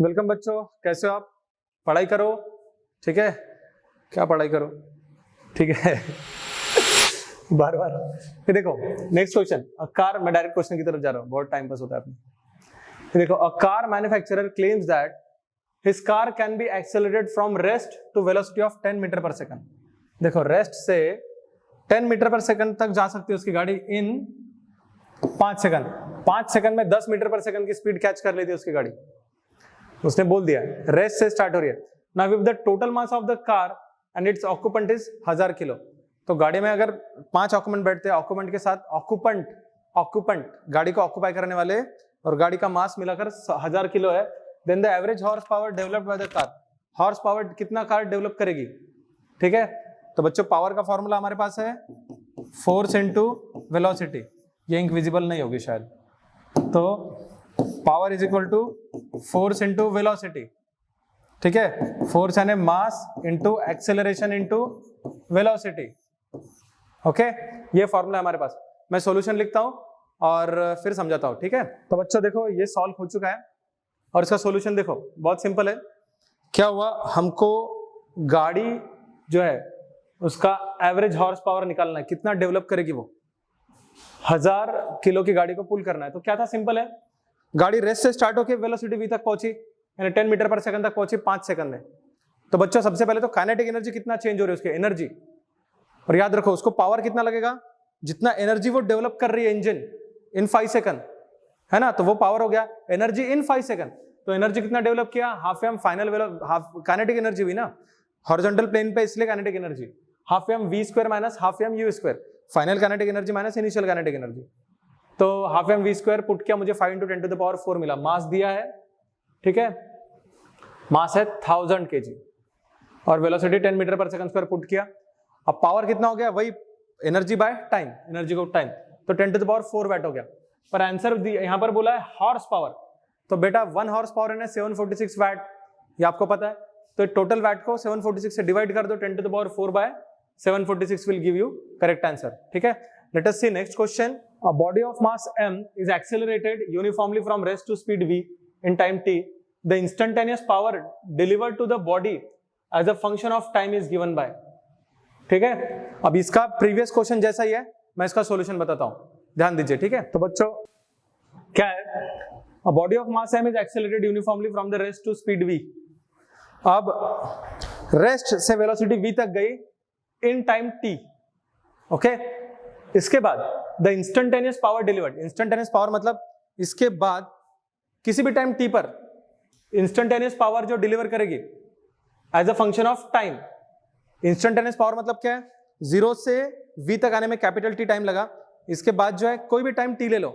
Welcome बच्चों, कैसे हो आप? पढ़ाई करो, ठीक है? क्या पढ़ाई करो, ठीक है? बार बार फिर देखो नेक्स्ट क्वेश्चन। अ कार, मैं डायरेक्ट क्वेश्चन की तरफ जा रहा हूँ, बहुत टाइम पास होता है अपने। फिर देखो, a car manufacturer claims that his car can be accelerated from rest to velocity of 10 metre per second. देखो, रेस्ट से 10 मीटर पर सेकंड तक जा सकती है उसकी गाड़ी इन 5 सेकंड। 5 सेकंड में 10 मीटर पर सेकंड की स्पीड कैच कर लेती है उसकी गाड़ी। उसने बोल दिया रेस्ट से स्टार्ट हो रही है। Now if the total mass of the car and it's occupant is 1000 kilo, तो गाड़ी में अगर 5 ऑक्यूपेंट बैठते हैं, ऑक्यूपेंट के साथ ऑक्यूपेंट गाड़ी को ऑक्यूपाई करने वाले, और गाड़ी का मास मिलाकर 1000 किलो है, then the average horse power developed by the car. Horse power कितना कार डेवलप करेगी, ठीक है? तो बच्चों, पावर का फॉर्मूला हमारे पास है फोर्स इनटू वेलोसिटी। ये इंक विजिबल नहीं होगी शायद, तो power is equal to force into velocity, ठीक है? फोर्स यानी mass into acceleration into velocity. Okay, ये फॉर्मूला हमारे पास। मैं सॉल्यूशन लिखता हूं और फिर समझाता हूं, ठीक है? तो बच्चों देखो, ये सॉल्व हो चुका है और इसका सॉल्यूशन देखो, बहुत सिंपल है। क्या हुआ, हमको गाड़ी जो है उसका एवरेज हॉर्स पावर निकालना है, कितना डेवलप करेगी वो। 1000 किलो की गाड़ी को पुल करना है, तो क्या था, सिंपल है। गाड़ी रेस्ट से स्टार्ट होकर वेलोसिटी v तक पहुंची, यानी 10 मीटर पर सेकंड तक पहुंची 5 सेकंड में। तो बच्चों, सबसे पहले तो काइनेटिक एनर्जी कितना चेंज हो रही है उसकी एनर्जी, और याद रखो उसको पावर कितना लगेगा, जितना एनर्जी वो डेवलप कर रही है इंजन इन 5 सेकंड, है ना? तो वो पावर हो गया एनर्जी इन 5 सेकंड। तो एनर्जी कितना डेवलप किया, half M final half kinetic energy हुई ना, हॉरिजॉन्टल प्लेन पे, इसलिए kinetic energy half M v square minus half M u square, final kinetic energy minus initial kinetic energy. तो half M v square put किया, मुझे 5 × 10⁴ मिला। मास दिया है, ठीक है? मास है 1000 kg और velocity 10 metre per second square put किया। अब पावर कितना हो गया, वही एनर्जी बाय टाइम, एनर्जी को टाइम, तो 10⁴ वैट हो गया। पर आंसर यहाँ पर बोला है हॉर्स पावर, तो बेटा 1 हॉर्स पावर है 746 वैट, ये आपको पता है। तो टोटल वैट को 746 से डिवाइड कर दो, 10⁴ bye 746 will give you correct answer, ठीक है? Let us see next question. A body of mass m is accelerated uniformly from rest to speed v in time t. The instantaneous power delivered to the body as a function of time is given by, ठीक है? अब इसका previous question जैसा ही है, मैं इसका solution बताता हूं, ध्यान दीजिए, ठीक है? तो बच्चों क्या है, a body of mass m is accelerated uniformly from the rest to speed v. अब रेस्ट से वेलोसिटी v तक गई इन टाइम t, ओके? इसके बाद the instantaneous power delivered, instantaneous power मतलब इसके बाद किसी भी टाइम t पर इंस्टेंटेनियस पावर जो डिलीवर करेगी as a function of time. Instantaneous power मतलब क्या है, 0 से v तक आने में कैपिटल T टाइम लगा, इसके बाद जो है कोई भी टाइम t ले लो,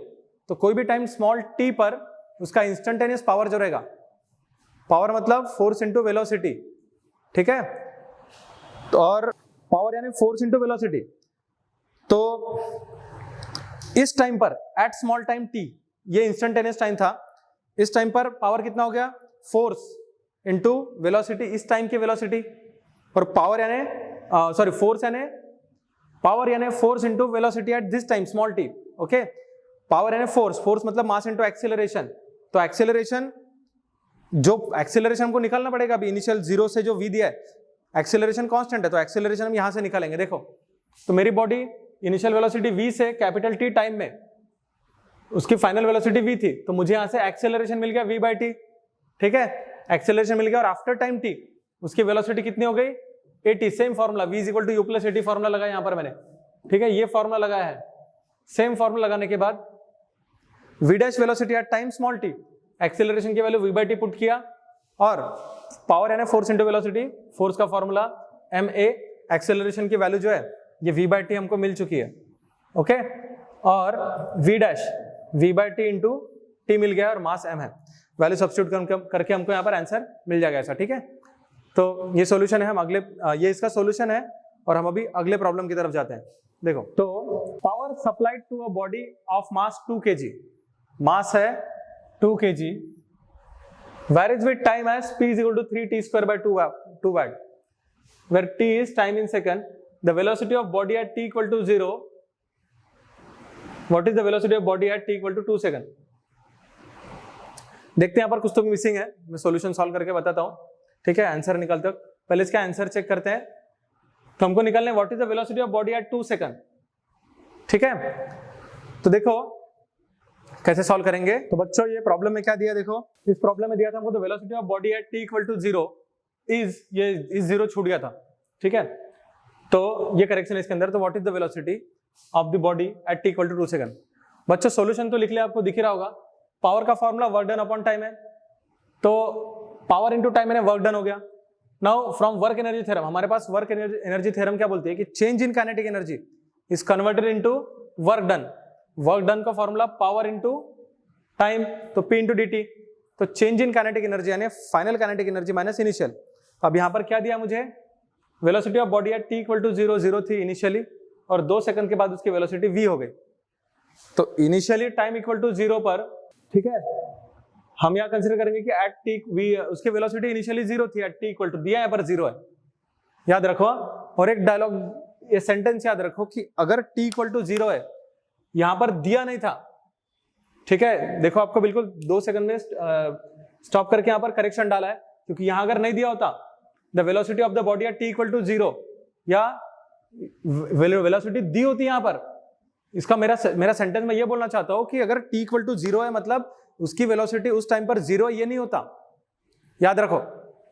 तो कोई भी टाइम स्मॉल t पर उसका इंस्टेंटेनियस पावर जो रहेगा, पावर मतलब फोर्स इंटू वेलोसिटी, ठीक है? तो और पावर यानी फोर्स इंटू वेलोसिटी, तो इस टाइम पर एट स्मॉल टाइम t, ये इंस्टेंटेनियस टाइम था, इस टाइम पर पावर कितना हो गया, फोर्स इंटू वेलोसिटी, इस टाइम की वेलोसिटी, और पावर यानी सॉरी फोर्स यानी पावर यानी force into velocity at this time small t, okay? Power यानी फोर्स, फोर्स मतलब मास इंटू एक्सेलरेशन, तो एक्सेलरेशन, जो एक्सेलरेशन को निकालना पड़ेगा अभी, इनिशियल 0 से जो v दिया है, एक्सेलरेशन कांस्टेंट है, तो एक्सेलरेशन हम यहां से निकालेंगे। देखो, तो मेरी बॉडी इनिशियल वेलोसिटी v से कैपिटल T टाइम में उसकी फाइनल वेलोसिटी v थी, तो मुझे यहां से एक्सेलरेशन मिल गया v/t, ठीक है? एक्सेलरेशन मिल गया, और आफ्टर टाइम t उसकी वेलोसिटी कितनी हो गई, at। Same formula v = u + at formula लगाया यहां पर मैंने, ठीक है? ये फॉर्मूला लगाया है। सेम फॉर्मूला लगाने के बाद v' velocity at time small t, acceleration की वैल्यू v/t पुट किया, और पावर यानी फोर्स इंटू वेलोसिटी, फोर्स का फॉर्मूला ma, एक्सेलरेशन की वैल्यू जो है ये v/t हमको मिल चुकी है, ओके? और v' इंटू t मिल गया, और मास m है, वैल्यू सब्स्टिट्यूट करके हमको यहाँ पर आंसर मिल जाएगा ऐसा, ठीक है? तो ये सॉल्यूशन है, हम अगले, ये इसका सॉल्यूशन है, और हम अभी अगले प्रॉब्लम की तरफ जाते हैं। देखो, तो power supplied to a body of mass 2 kg, mass है 2 kg, varies with time as p is equal to 3t²/2 watt, where t is time in second. The velocity of body at t equal to 0. What is the velocity of body at t equal to 2 seconds? देखते हैं यहाँ पर कुछ तो missing है, मैं solution solve करके बताता हूँ, ठीक है। आंसर निकालते वक्त पहले इसका आंसर चेक करते हैं। तो हमको निकालना है what is the velocity of body eight 2 second, ठीक है। तो देखो कैसे सॉल्व करेंगे। तो बच्चों ये प्रॉब्लम में क्या दिया, देखो इस प्रॉब्लम में दिया था हमको the velocity of body at t equal to 0 is, ये इस 0 छूट गया था, ठीक है। तो ये करेक्शन है इसके अंदर। तो what is the velocity of the body at t equal to 2 second. बच्चों सॉल्यूशन तो लिख लिया, आपको दिख ही रहा होगा। पावर का formula work done upon time है, तो पावर इनटू टाइम है, वर्क डन हो गया। Now from work energy theorem, हमारे पास वर्क एनर्जी थ्योरम क्या बोलती है कि change in kinetic energy is converted into work done. Work done का फॉर्मूला पावर इनटू टाइम, तो P इंटू dt। तो चेंज इन काइनेटिक एनर्जी यानी final kinetic energy minus initial. अब यहाँ पर क्या दिया मुझे, velocity of body at t equal to 0 थी इनिशियली, और 2 सेकंड के बाद उसकी वेलोसिटी v हो गई। तो इनिशियली टाइम इक्वल टू 0 पर, ठीक है, हम यहाँ कंसिडर करेंगे कि एट t v उसकी वेलोसिटी इनिशियली 0 थी, एट t इक्वल टू दिया यहाँ पर 0 है, याद रखो। और एक डायलॉग, ये सेंटेंस याद रखो कि अगर t इक्वल टू 0 है, यहां पर दिया नहीं था, ठीक है। देखो आपको बिल्कुल 2 सेकंड में स्टॉप करके यहां पर करेक्शन डाला है, क्योंकि यहां अगर नहीं दिया होता the velocity of the body at t equal to 0 या वेलोसिटी दी होती यहां पर। इसका मेरा सेंटेंस में ये बोलना चाहता हूं कि अगर t इक्वल टू 0 है मतलब उसकी वेलोसिटी उस टाइम पर 0 ये नहीं होता, याद रखो,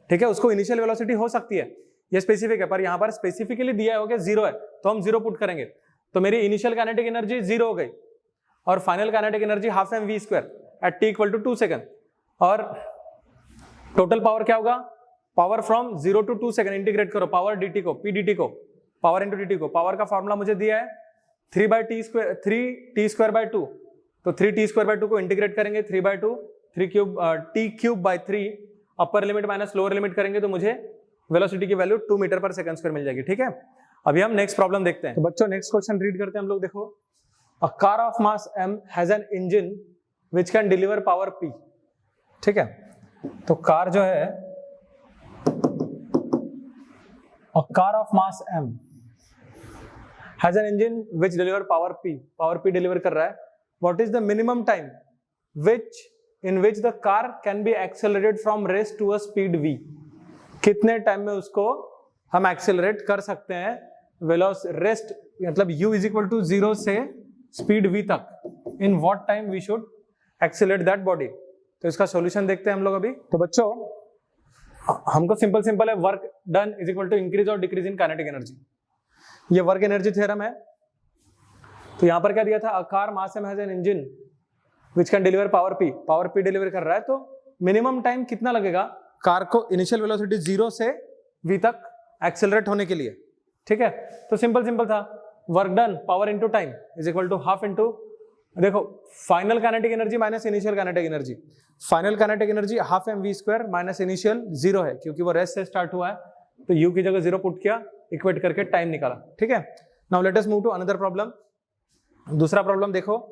ठीक है। उसको इनिशियल वेलोसिटी हो सकती है, ये स्पेसिफिक है, पर यहां पर स्पेसिफिकली दिया है कि 0 है, तो हम 0 पुट करेंगे। तो मेरी इनिशियल काइनेटिक एनर्जी 0 हो गई और final kinetic energy half mv² at t equal to 2 second. और टोटल पावर क्या होगा, power from 0 to 2 second integrate करो पावर dt को, p dt को, पावर इंटू dt को। पावर का फॉर्मूला मुझे दिया है 3t²/2, तो 3t²/2 को इंटीग्रेट करेंगे 3/2, 3³ upper limit minus lower limit करेंगे तो मुझे वेलोसिटी की value 2 metre per second square मिल जाएगी, ठीक है। अभी हम नेक्स्ट प्रॉब्लम देखते हैं। तो बच्चों नेक्स्ट क्वेश्चन रीड करते हैं हम लोग। देखो, a car of mass m has an engine which can deliver power p, ठीक है। तो कार जो है, a car of mass m has an engine which deliver power p deliver कर रहा है। What is the minimum time in which the car can be accelerated from rest to a speed v। कितने time में उसको हम accelerate कर सकते हैं रेस्ट मतलब u इज इक्वल टू 0 से स्पीड v तक। In what time we should accelerate that body. तो इसका सॉल्यूशन देखते हैं हम लोग अभी। तो बच्चों हमको सिंपल है, work done is equal to increase और डिक्रीज इन काइनेटिक एनर्जी। ये वर्क एनर्जी थ्योरम है। तो यहां पर क्या दिया था, a car mass m has an engine which can deliver power p deliver कर रहा है। तो मिनिमम टाइम कितना लगेगा कार को इनिशियल वेलोसिटी 0 से v तक एक्सेलरेट होने के लिए, ठीक है। तो सिंपल था, work done power into time is equal to half into, देखो final kinetic energy minus initial kinetic energy. Final kinetic energy half mv² minus initial 0 है, क्योंकि वो रेस्ट से स्टार्ट हुआ है, तो u की जगह 0 पुट किया, इक्वेट करके टाइम निकाला, ठीक है। Now let us move to another problem. दूसरा प्रॉब्लम देखो,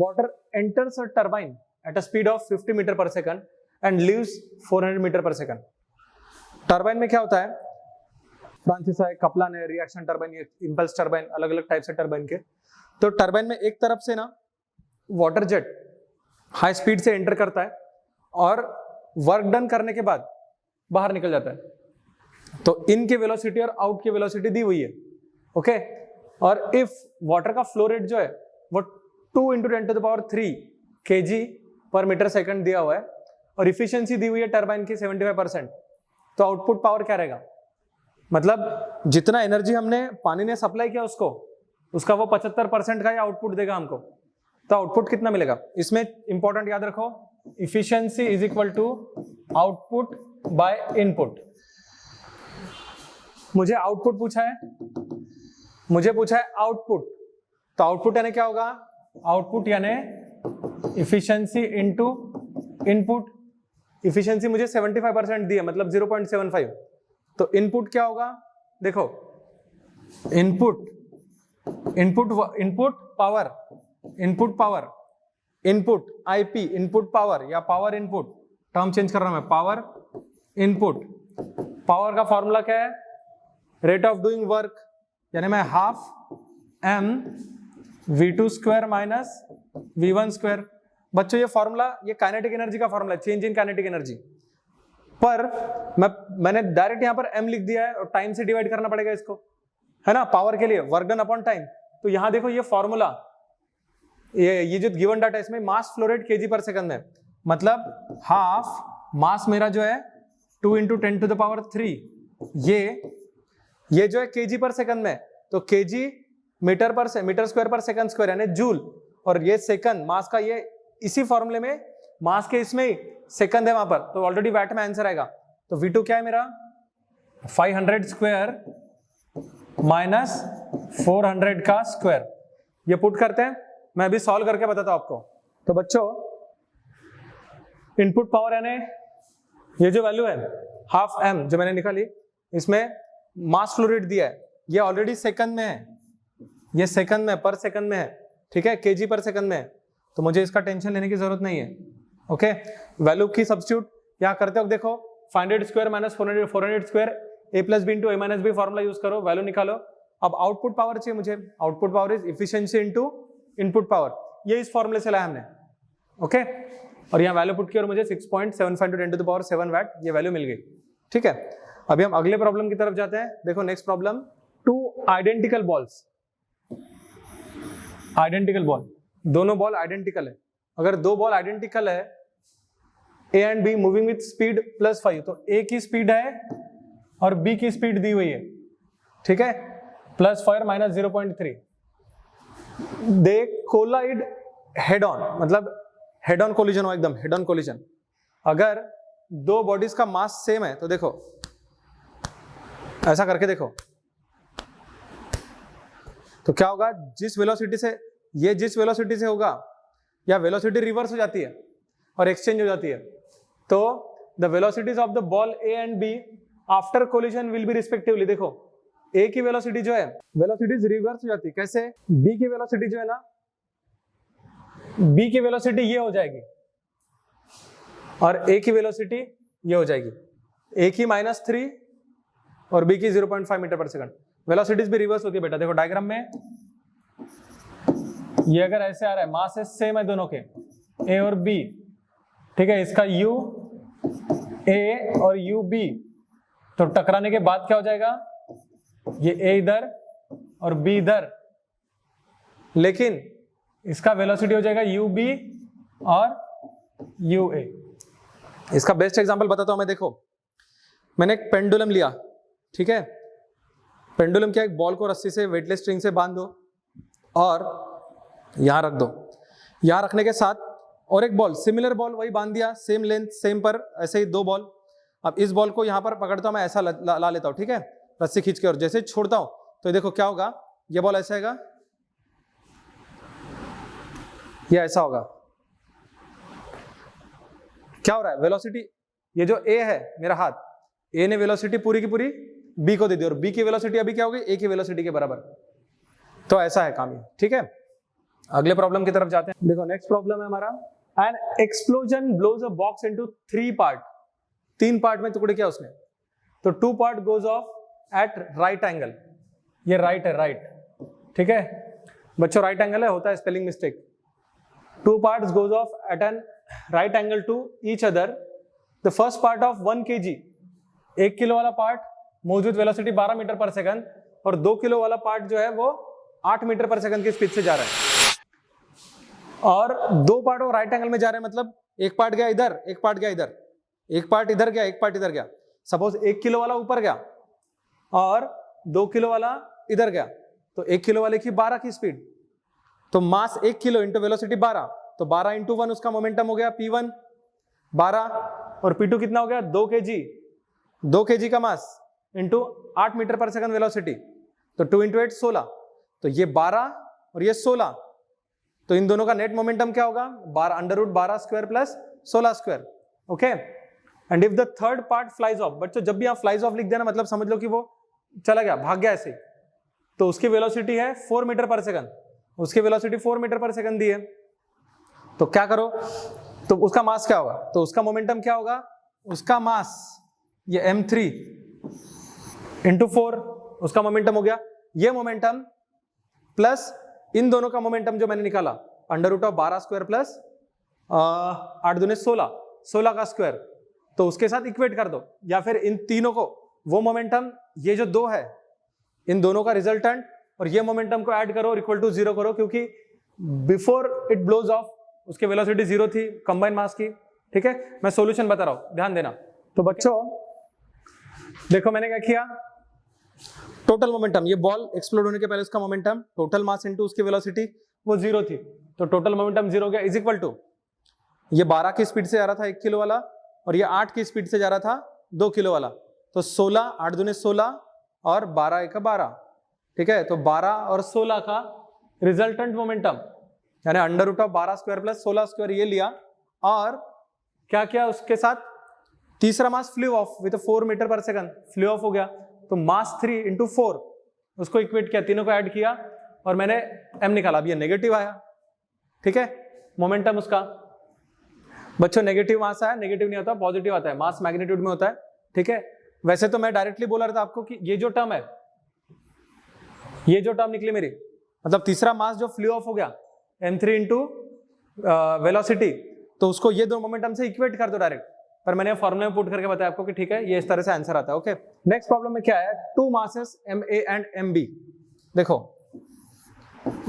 water enters a turbine at a speed of 50 metre per second and leaves 400 metre per second. Turbine में क्या होता है, फ्रांसिस है, कपलान है, रिएक्शन टर्बाइन, इंपल्स टर्बाइन, अलग अलग टाइप से टर्बाइन के। तो टर्बाइन में एक तरफ से ना वाटर जेट हाई स्पीड से एंटर करता है और वर्क डन करने के बाद बाहर निकल जाता है। तो इन की वेलोसिटी और आउट की वेलोसिटी दी हुई है, ओके। और इफ वाटर का फ्लो रेट जो है वो 2 × 10³ kg पर मीटर सेकंड दिया हुआ है और इफिशियंसी दी हुई है टर्बाइन की 75%। तो आउटपुट पावर क्या रहेगा, मतलब जितना एनर्जी हमने पानी ने सप्लाई किया उसका वो 75% का ही आउटपुट देगा हमको। तो आउटपुट कितना मिलेगा, इसमें इंपॉर्टेंट याद रखो, efficiency is equal to output by input. मुझे आउटपुट पूछा है, आउटपुट, तो आउटपुट यानी क्या होगा, आउटपुट यानी इफिशियंसी इनटू इनपुट। इफिशियंसी मुझे 75% दी है, मतलब 0.75। तो इनपुट क्या होगा, देखो input power, input IP input power या पावर इनपुट, टर्म चेंज कर रहा हूं मैं, पावर इनपुट। पावर का फॉर्मूला क्या है, रेट ऑफ डूइंग वर्क, यानी मैं half m v2² minus v1 square. बच्चों ये फॉर्मूला, ये काइनेटिक एनर्जी का फॉर्मूला है, चेंज इन काइनेटिक एनर्जी। पर मैंने डायरेक्ट यहाँ पर m लिख दिया है और टाइम से डिवाइड करना पड़ेगा इसको, है ना, पावर के लिए, वर्क डन अपॉन टाइम। तो यहाँ देखो ये फॉर्मूला, ये जो गिवन डाटा है इसमें मास फ्लो रेट केजी पर सेकंड है, मतलब हाफ मास मेरा जो है 2 × 10⁻3, ये जो है केजी पर सेकंड में, तो केजी मीटर स्क्वायर पर सेकंड स्क्वायर यानी जूल, और ये सेकंड मास का, ये इसी फॉर्मूले में मास के इसमें सेकंड है वहां पर, तो ऑलरेडी वैट में आंसर आएगा। तो V2 क्या है मेरा 500 स्क्वायर माइनस 400 का स्क्वायर, ये पुट करते हैं, मैं अभी सॉल्व करके बताता हूं आपको। तो बच्चों इनपुट पावर यानी ये जो वैल्यू है हाफ m जो मैंने निकाली, इसमें मास फ्लो रेट दिया है, ये ऑलरेडी सेकंड में है, ये सेकंड में पर सेकंड में है, ठीक है, केजी पर सेकंड में है, तो मुझे इसका टेंशन लेने की जरूरत नहीं है। ओके, वैल्यू की सब्स्टिट्यूट यहाँ करते हो, देखो 500 square minus 400 square a plus b into a minus b formula use करो, वैल्यू निकालो। अब आउटपुट पावर चाहिए मुझे, output power is efficiency into input power, ये इस फॉर्मूले से लाया हमने। ओके, और यहाँ वैल्यू पुट की और मुझे 6.75 × 10⁻7 वैट ये वैल्यू मिल गई। ठीक है, अभी हम अगले प्रॉब्लम की तरफ जाते हैं। देखो next problem, 2 identical balls, identical ball, दोनों बॉल आइडेंटिकल है। अगर दो बॉल आइडेंटिकल है A and B moving with speed +5, तो A की स्पीड है और B की स्पीड दी हुई है, ठीक है, +5 minus 0.3, they collide head on, मतलब हेड ऑन कोलिजन हो, एकदम हेड ऑन कोलिजन। अगर दो बॉडीज का मास सेम है तो देखो ऐसा करके देखो, तो क्या होगा, जिस वेलोसिटी से ये जिस वेलोसिटी से होगा, या वेलोसिटी रिवर्स हो जाती है और एक्सचेंज हो जाती है, तो the velocities of the ball A and B after collision will be respectively, देखो A की वेलोसिटी जो है वेलोसिटीज रिवर्स हो जाती है, कैसे, B की वेलोसिटी जो है ना, B की वेलोसिटी ये हो जाएगी और A की वेलोसिटी ये हो जाएगी, A की -3 और B की 0.5 मीटर पर सेकंड। वेलोसिटीज भी रिवर्स होती है बेटा, देखो डायग्राम में ये अगर ऐसे आ रहा है, मास सेम है दोनों के A और B, ठीक है, इसका U A और U B, तो टकराने के बाद क्या हो जाएगा, ये A इधर और B इधर, लेकिन इसका वेलोसिटी हो जाएगा UB और UA। इसका बेस्ट एग्जांपल बताता हूं मैं, देखो मैंने एक पेंडुलम लिया, ठीक है, पेंडुलम क्या, एक बॉल को रस्सी से वेटलेस स्ट्रिंग से बांध दो और यहां रख दो, यहां रखने के साथ और एक बॉल, सिमिलर बॉल वही बांध दिया, सेम लेंथ सेम पर, ऐसे ही दो बॉल। अब इस बॉल को यहां पर पकड़ता हूं मैं, ऐसा ला लेता हूं, ठीक है, रस्सी खींच के, और जैसे छोड़ता हूं तो देखो क्या होगा, ये बॉल ऐसा आएगा, ये ऐसा होगा। क्या हो रहा है, वेलोसिटी, ये जो A है मेरा हाथ, A ने वेलोसिटी पूरी की पूरी B को दे दी, और B की वेलोसिटी अभी क्या होगी, A की वेलोसिटी के बराबर। तो ऐसा है काम ये, ठीक है। अगले प्रॉब्लम की तरफ जाते हैं। देखो नेक्स्ट प्रॉब्लम है हमारा, an explosion blows a box into 3 part, 3 part में टुकड़े किया उसने, तो 2 part goes off at right angle, ये राइट है, राइट, ठीक है बच्चों, राइट एंगल है, होता है spelling mistake. 2 parts goes off at an right angle to each other. The first part of 1 kg, 1 kilo वाला पार्ट मौजूद वेलोसिटी 12 मीटर पर सेकंड, और 2 किलो वाला पार्ट जो है वो 8 मीटर पर सेकंड की स्पीड से जा रहा है, और 2 पार्ट वो राइट एंगल में जा रहे हैं, मतलब एक पार्ट गया इधर, एक पार्ट गया इधर, एक पार्ट इधर गया, एक पार्ट इधर गया। सपोज 1 किलो वाला ऊपर गया और 2 किलो वाला इधर गया, तो 1 किलो वाले की 12 की स्पीड, तो मास 1 किलो इंटू वेलोसिटी 12, तो 12 इंटू 1 उसका मोमेंटम हो गया P1 12, और P2 कितना हो गया 2 kg, 2 kg का mass into 8 metre per second velocity, तो 2 इंटू 8 16, तो ये 12 और ये 16, तो इन दोनों का नेट मोमेंटम क्या होगा, 12 √12 square plus 16 square. Okay, and if the third part flies of, बच्चों जब भी आप फ्लाइज ऑफ लिख देना मतलब समझ लो कि वो चला गया, भाग गया ऐसे, तो उसकी वेलोसिटी है 4 मीटर पर सेकंड, उसकी वेलोसिटी 4 मीटर पर सेकंड दी है, तो क्या करो, तो उसका मास क्या होगा, तो उसका मोमेंटम क्या होगा, उसका मास ये m3 इंटू 4 उसका मोमेंटम हो गया, ये मोमेंटम प्लस इन दोनों का मोमेंटम जो मैंने निकाला, under root of 12 square plus 8 दूनी 16 का स्क्वायर, तो उसके साथ इक्वेट कर दो, या फिर इन तीनों को, वो मोमेंटम ये जो 2 है इन दोनों का रिजल्टेंट और ये मोमेंटम को ऐड करो और इक्वल टू 0 करो, क्योंकि बिफोर इट ब्लोज ऑफ उसकी वेलोसिटी 0 थी कंबाइंड मास की। ठीक है, मैं सॉल्यूशन बता रहा हूं, ध्यान देना। तो बच्चों देखो मैंने क्या किया, टोटल मोमेंटम, ये बॉल एक्सप्लोड होने के पहले उसका मोमेंटम, टोटल मास इनटू उसकी वेलोसिटी, वो 0 थी, तो टोटल मोमेंटम 0 हो गया, इज इक्वल टू ये 12 की स्पीड से जा रहा था 1 किलो वाला और ये 8 की स्पीड से जा रहा था 2 किलो वाला, तो 16, 8 दूनी 16 और 12 1 12। ठीक है, तो 12 और 16 का रिजल्टेंट मोमेंटम यानी under root of 12 square plus 16 square ये लिया, और क्या किया उसके साथ, तीसरा mass flew off with 4 metre per second, flew off हो गया, तो मास 3 इंटू 4 उसको इक्वेट किया, तीनों को ऐड किया और मैंने m निकाला, अब ये नेगेटिव आया। ठीक है, मोमेंटम उसका बच्चों नेगेटिव मास आया, नेगेटिव नहीं होता पॉजिटिव आता है, मास मैग्नीट्यूड में होता है। ठीक है, वैसे तो मैं डायरेक्टली बोला रहा था आपको कि ये जो टर्म है, ये जो टर्म निकली मेरी, मतलब तीसरा मास जो फ्लू ऑफ हो गया m3 इंटू वेलोसिटी, तो उसको ये दो मोमेंटम से इक्वेट कर दो डायरेक्ट, पर मैंने फॉर्मूले में पुट करके बताया आपको कि ठीक है ये इस तरह से आंसर आता है। ओके, नेक्स्ट प्रॉब्लम में क्या है, 2 मासेस ma एंड mb। देखो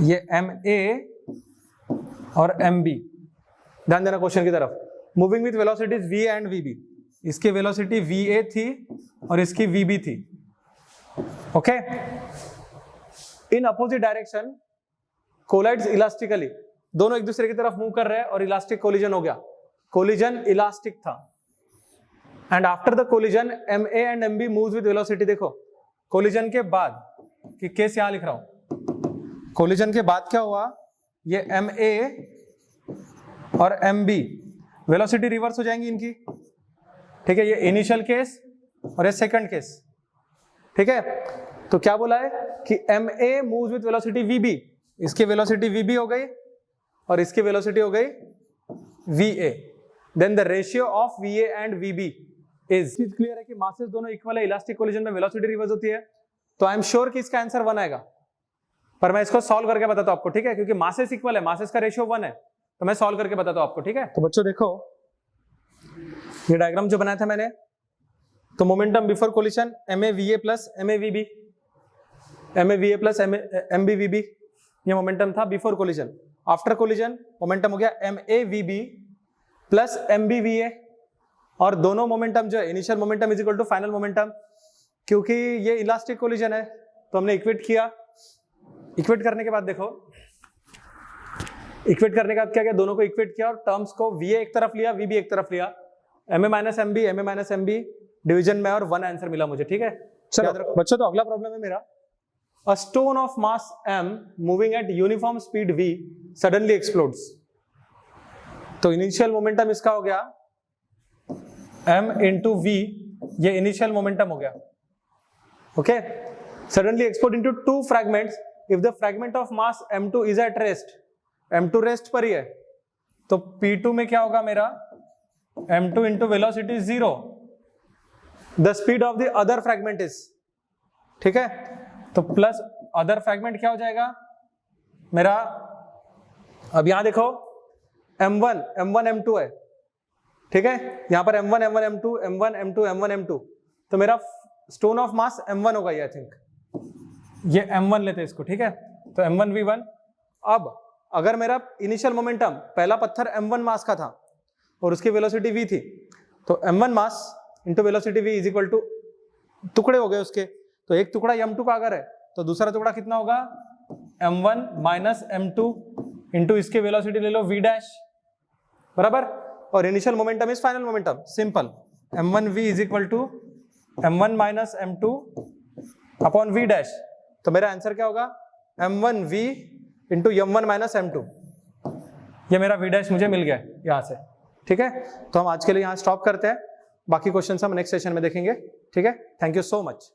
ये ma और mb, ध्यान देना क्वेश्चन की तरफ, moving with velocities va and vb, इसकी वेलोसिटी va थी और इसकी vb थी। Okay, in opposite direction collides elastically, दोनों एक दूसरे की तरफ मूव कर रहे हैं और इलास्टिक कोलिजन हो गया, कोलिजन इलास्टिक था, and after the collision ma and mb moves with velocity. देखो कोलिजन के बाद, कि केस यहां लिख रहा हूं, कोलिजन के बाद क्या हुआ, ये ma और mb वेलोसिटी रिवर्स हो जाएंगी इनकी। ठीक है, ये इनिशियल केस और ये सेकंड केस। ठीक है, तो क्या बोला है कि ma moves with velocity vb, इसकी वेलोसिटी vb हो गई और इसकी वेलोसिटी हो गई va, then the ratio of va and vb is, clear है कि मासेस दोनों इक्वल है, इलास्टिक कोलिजन में वेलोसिटी रिवर्स होती है, तो आई एम श्योर कि इसका आंसर 1 आएगा, पर मैं इसको सॉल्व करके बताता हूं आपको। ठीक है, क्योंकि मासेस इक्वल है, मासेस का रेशियो 1 है, तो मैं सॉल्व करके बताता हूं आपको। ठीक है, तो बच्चों देखो ये डायग्राम जो बनाया था मैंने, तो momentum before collision ma va plus ma vb, ma va plus mb vb, ये मोमेंटम था before collision. After collision momentum हो गया ma vb plus mb va, और दोनों मोमेंटम जो है, initial momentum is equal to final momentum, क्योंकि ये इलास्टिक कोलिजन है तो हमने इक्वेट किया। इक्वेट करने के बाद देखो, इक्वेट करने के बाद क्या किया, दोनों को इक्वेट किया और टर्म्स को va एक तरफ लिया, vb एक तरफ लिया, ma माइनस mb डिवीजन में, और 1 आंसर मिला मुझे। ठीक है, चलो बच्चों, तो अगला प्रॉब्लम है मेरा, a stone of mass m moving at uniform speed v suddenly explodes। तो इनिशियल मोमेंटम इसका हो गया m into v, ये इनिशियल मोमेंटम हो गया। Okay, suddenly explode into 2 fragments if the fragment of mass m2 is at rest, m2 rest पर ही है, तो p2 में क्या होगा मेरा, m2 into velocity 0, the speed of the other fragment is। ठीक है, तो प्लस अदर फ्रैगमेंट क्या हो जाएगा मेरा, अब यहां देखो m1 m2 है। ठीक है, यहां पर m1 m2 m1 m2 m1 m2, तो मेरा स्टोन ऑफ मास m1 होगा ये, आई थिंक ये m1 लेते हैं इसको। ठीक है, तो m1 v1। अब अगर मेरा इनिशियल मोमेंटम, पहला पत्थर m1 मास का था और उसकी वेलोसिटी v थी, तो m1 mass into velocity v is equal to, टुकड़े हो गए उसके, तो एक टुकड़ा m2 का अगर है तो दूसरा टुकड़ा कितना होगा, m1 माइनस m2 इंटू इसके वेलोसिटी ले लो v डैश, बराबर, और initial momentum is final momentum, simple, m1v is equal to m1 minus m2 upon v dash. तो मेरा आंसर क्या होगा, m1v into m1 minus m2, ये मेरा v डैश मुझे मिल गया यहाँ से। ठीक है, तो हम आज के लिए यहाँ स्टॉप करते हैं, बाकी क्वेश्चन हम नेक्स्ट सेशन में देखेंगे। ठीक है, थैंक यू सो मच।